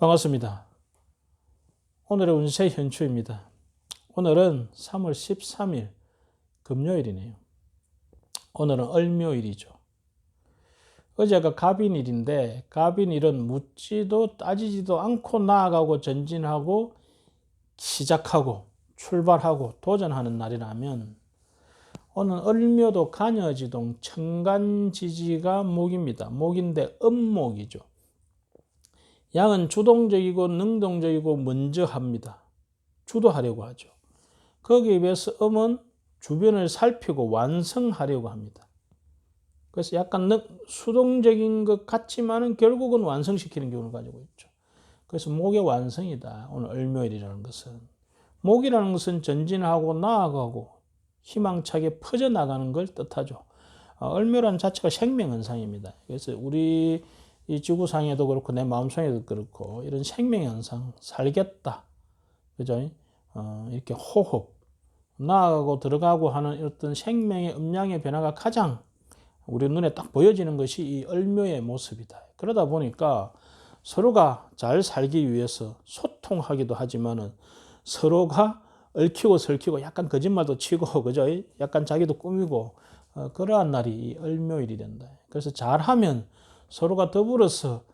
반갑습니다. 오늘의 운세 현추입니다. 오늘은 3월 13일 금요일이네요. 오늘은 을묘일이죠. 어제가 갑인일인데 갑인일은 묻지도 따지지도 않고 나아가고 전진하고 시작하고 출발하고 도전하는 날이라면 오늘 을묘도 간여지동 천간지지가 목입니다. 목인데 음목이죠. 양은 주동적이고 능동적이고 먼저 합니다. 주도하려고 하죠. 거기에 비해서 음은 주변을 살피고 완성하려고 합니다. 그래서 약간 수동적인 것 같지만은 결국은 완성시키는 기운을 가지고 있죠. 그래서 목의 완성이다. 오늘 을묘일이라는 것은. 목이라는 것은 전진하고 나아가고 희망차게 퍼져나가는 걸 뜻하죠. 을묘라는 자체가 생명현상입니다. 그래서 우리 이 지구상에도 그렇고 내 마음속에도 그렇고 이런 생명현상, 살겠다. 그죠? 이렇게 호흡, 나아가고 들어가고 하는 어떤 생명의 음량의 변화가 가장 우리 눈에 딱 보여지는 것이 이 을묘의 모습이다. 그러다 보니까 서로가 잘 살기 위해서 소통하기도 하지만은 서로가 얽히고 설키고 약간 거짓말도 치고, 그죠? 약간 자기도 꾸미고, 그러한 날이 이 을묘일이 된다. 그래서 잘하면 서로가 더불어서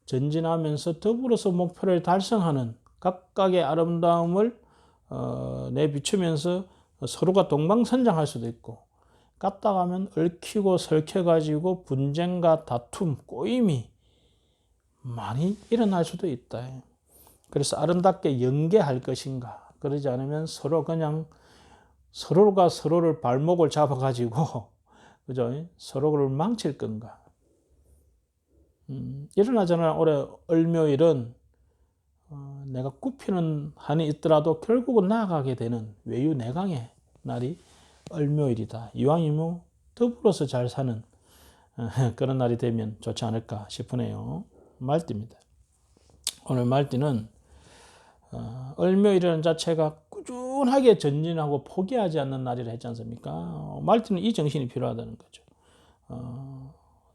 전진하면서 더불어서 목표를 달성하는 각각의 아름다움을 내비추면서 서로가 동방선장할 수도 있고, 갔다가면 얽히고 설켜가지고 분쟁과 다툼, 꼬임이 많이 일어날 수도 있다. 그래서 아름답게 연계할 것인가, 그러지 않으면 서로 그냥 서로가 서로를 발목을 잡아가지고 그죠? 서로를 망칠 건가. 일어나잖아. 올해 을묘일은 내가 굽히는 한이 있더라도 결국은 나아가게 되는 외유내강의 날이 을묘일이다. 이왕이면 더불어서 잘 사는 그런 날이 되면 좋지 않을까 싶으네요. 말띠입니다. 오늘 말띠는 을묘일이라는 자체가 꾸준하게 전진하고 포기하지 않는 날이라 했지 않습니까? 말띠는 이 정신이 필요하다는 거죠.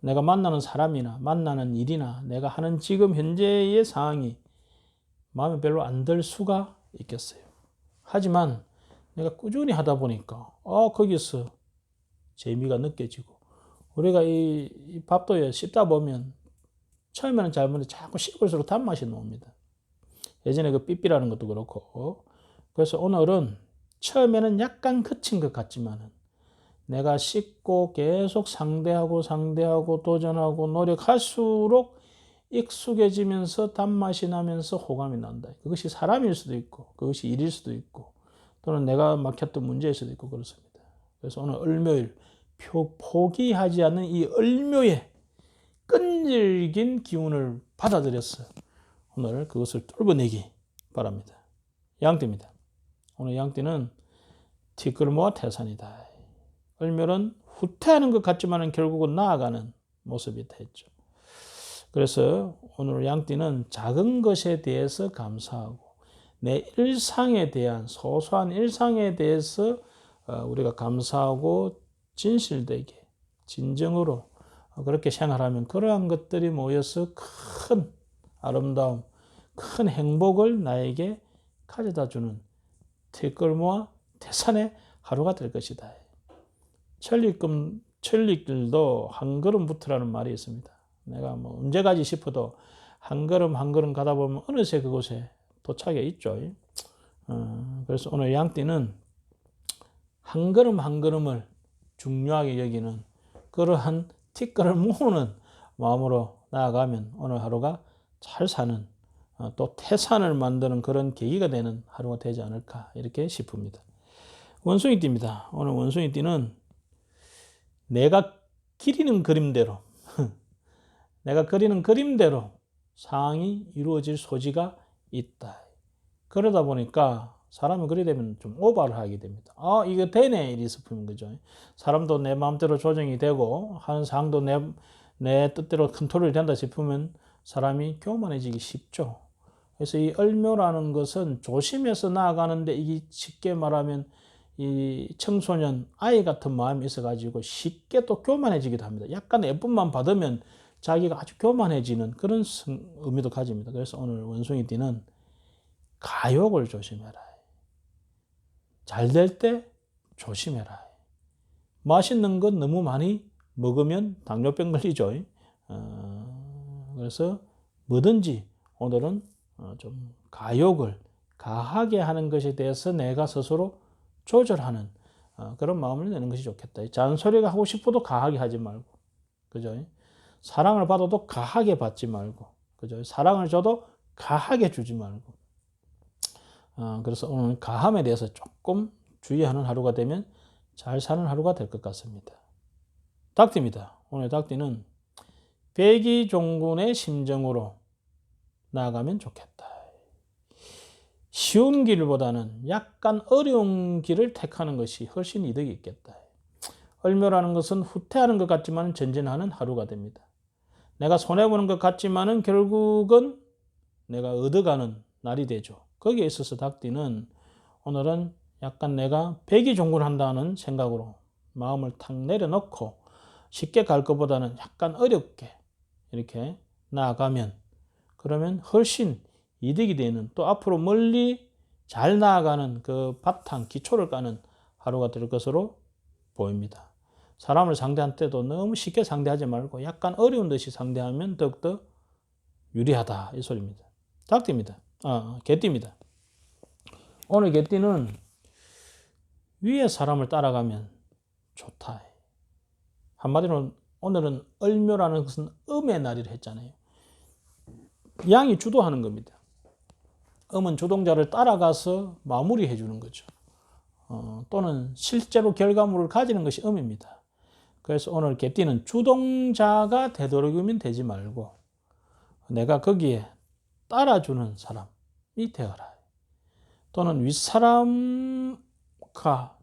내가 만나는 사람이나 만나는 일이나 내가 하는 지금 현재의 상황이 마음에 별로 안 들 수가 있겠어요. 하지만 내가 꾸준히 하다 보니까 거기서 재미가 느껴지고, 우리가 이 밥도 씹다 보면 처음에는 잘 먹는데 자꾸 씹을수록 단맛이 나옵니다. 예전에 그 삐삐라는 것도 그렇고. 그래서 오늘은 처음에는 약간 그친 것 같지만은 내가 씹고 계속 상대하고 도전하고 노력할수록 익숙해지면서 단맛이 나면서 호감이 난다. 그것이 사람일 수도 있고 그것이 일일 수도 있고 또는 내가 막혔던 문제일 수도 있고 그렇습니다. 그래서 오늘 을묘일 포기하지 않는 이 을묘의 끈질긴 기운을 받아들여서 오늘 그것을 뚫어내기 바랍니다. 양띠입니다. 오늘 양띠는 티끌모아 태산이다. 을묘는 후퇴하는 것 같지만 결국은 나아가는 모습이다 했죠. 그래서 오늘 양띠는 작은 것에 대해서 감사하고 내 일상에 대한 소소한 일상에 대해서 우리가 감사하고 진실되게 진정으로 그렇게 생활하면 그러한 것들이 모여서 큰 아름다움, 큰 행복을 나에게 가져다주는 티끌모아 태산의 하루가 될 것이다. 천리길도 한 걸음부터라는 말이 있습니다. 내가 언제 가지 싶어도 한 걸음 한 걸음 가다 보면 어느새 그곳에 도착해 있죠. 그래서 오늘 양띠는 한 걸음 한 걸음을 중요하게 여기는 그러한 티끌을 모으는 마음으로 나아가면 오늘 하루가 잘 사는 또 태산을 만드는 그런 계기가 되는 하루가 되지 않을까 이렇게 싶습니다. 원숭이띠입니다. 오늘 원숭이띠는 내가 그리는 그림대로 내가 그리는 그림대로 상황이 이루어질 소지가 있다. 그러다 보니까 사람이 그리 되면 좀 오버를 하게 됩니다. 이거 되네 이리 싶으면 그죠. 사람도 내 마음대로 조정이 되고 하는 상황도 내 뜻대로 컨트롤이 된다 싶으면 사람이 교만해지기 쉽죠. 그래서 이 을묘라는 것은 조심해서 나아가는데 이게 쉽게 말하면 이 청소년 아이 같은 마음이 있어가지고 쉽게 또 교만해지기도 합니다. 약간 예쁨만 받으면 자기가 아주 교만해지는 그런 의미도 가집니다. 그래서 오늘 원숭이띠는 가욕을 조심해라. 잘 될 때 조심해라. 맛있는 것 너무 많이 먹으면 당뇨병 걸리죠. 그래서 뭐든지 오늘은 좀 가욕을 가하게 하는 것에 대해서 내가 스스로 조절하는 그런 마음을 내는 것이 좋겠다. 잔소리가 하고 싶어도 가하게 하지 말고, 그죠? 사랑을 받아도 가하게 받지 말고, 그죠? 사랑을 줘도 가하게 주지 말고. 그래서 오늘 가함에 대해서 조금 주의하는 하루가 되면 잘 사는 하루가 될 것 같습니다. 닭띠입니다. 오늘 닭띠는 백이종군의 심정으로 나아가면 좋겠다. 쉬운 길보다는 약간 어려운 길을 택하는 것이 훨씬 이득이 있겠다. 얼묘라는 것은 후퇴하는 것 같지만 전진하는 하루가 됩니다. 내가 손해보는 것 같지만 결국은 내가 얻어가는 날이 되죠. 거기에 있어서 닭띠는 오늘은 약간 내가 백이종군한다는 생각으로 마음을 탁 내려놓고 쉽게 갈 것보다는 약간 어렵게 이렇게 나아가면, 그러면 훨씬 이득이 되는, 또 앞으로 멀리 잘 나아가는 그 바탕, 기초를 까는 하루가 될 것으로 보입니다. 사람을 상대할 때도 너무 쉽게 상대하지 말고 약간 어려운 듯이 상대하면 더욱더 유리하다, 이 소리입니다. 닭띠입니다. 개띠입니다. 오늘 개띠는 위에 사람을 따라가면 좋다. 한마디로 오늘은 을묘라는 것은 음의 날이라 했잖아요. 양이 주도하는 겁니다. 음은 주동자를 따라가서 마무리해 주는 거죠. 또는 실제로 결과물을 가지는 것이 음입니다. 그래서 오늘 개띠는 주동자가 되도록이면 되지 말고 내가 거기에 따라주는 사람이 되어라. 또는 윗사람과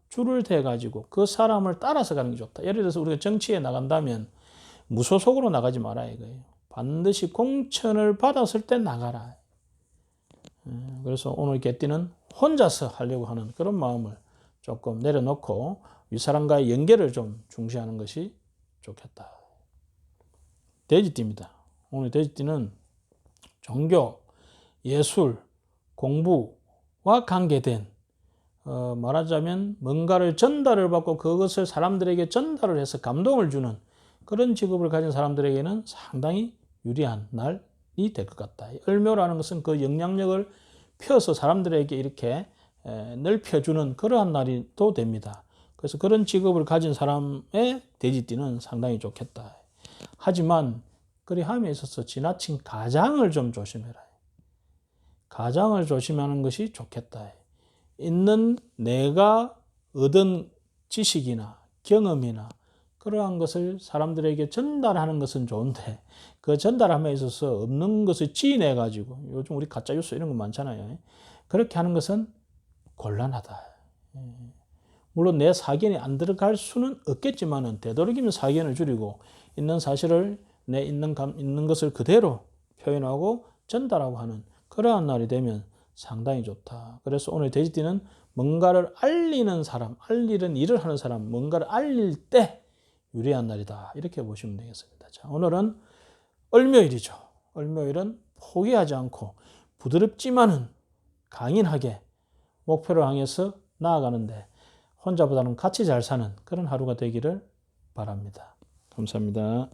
줄을 대가지고 그 사람을 따라서 가는 게 좋다. 예를 들어서 우리가 정치에 나간다면 무소속으로 나가지 마라 이거예요. 반드시 공천을 받았을 때 나가라. 그래서 오늘 개띠는 혼자서 하려고 하는 그런 마음을 조금 내려놓고 윗사람과의 연계를 좀 중시하는 것이 좋겠다. 돼지띠입니다. 오늘 돼지띠는 종교, 예술, 공부와 관계된 말하자면 뭔가를 전달을 받고 그것을 사람들에게 전달을 해서 감동을 주는 그런 직업을 가진 사람들에게는 상당히 유리한 날이 될 것 같다. 을묘라는 것은 그 영향력을 펴서 사람들에게 이렇게 넓혀주는 그러한 날이 또 됩니다. 그래서 그런 직업을 가진 사람의 돼지띠는 상당히 좋겠다. 하지만 그리함에 있어서 지나친 가장을 좀 조심해라. 가장을 조심하는 것이 좋겠다. 있는 내가 얻은 지식이나 경험이나 그러한 것을 사람들에게 전달하는 것은 좋은데 그 전달함에 있어서 없는 것을 지인해 가지고, 요즘 우리 가짜뉴스 이런 거 많잖아요. 그렇게 하는 것은 곤란하다. 물론 내 사견이 안 들어갈 수는 없겠지만은 되도록이면 사견을 줄이고 있는 사실을 내 있는 것을 그대로 표현하고 전달하고 하는 그러한 날이 되면 상당히 좋다. 그래서 오늘 돼지띠는 뭔가를 알리는 사람, 알리는 일을 하는 사람, 뭔가를 알릴 때 유리한 날이다. 이렇게 보시면 되겠습니다. 자, 오늘은 을묘일이죠. 을묘일은 포기하지 않고 부드럽지만은 강인하게 목표를 향해서 나아가는데 혼자보다는 같이 잘 사는 그런 하루가 되기를 바랍니다. 감사합니다.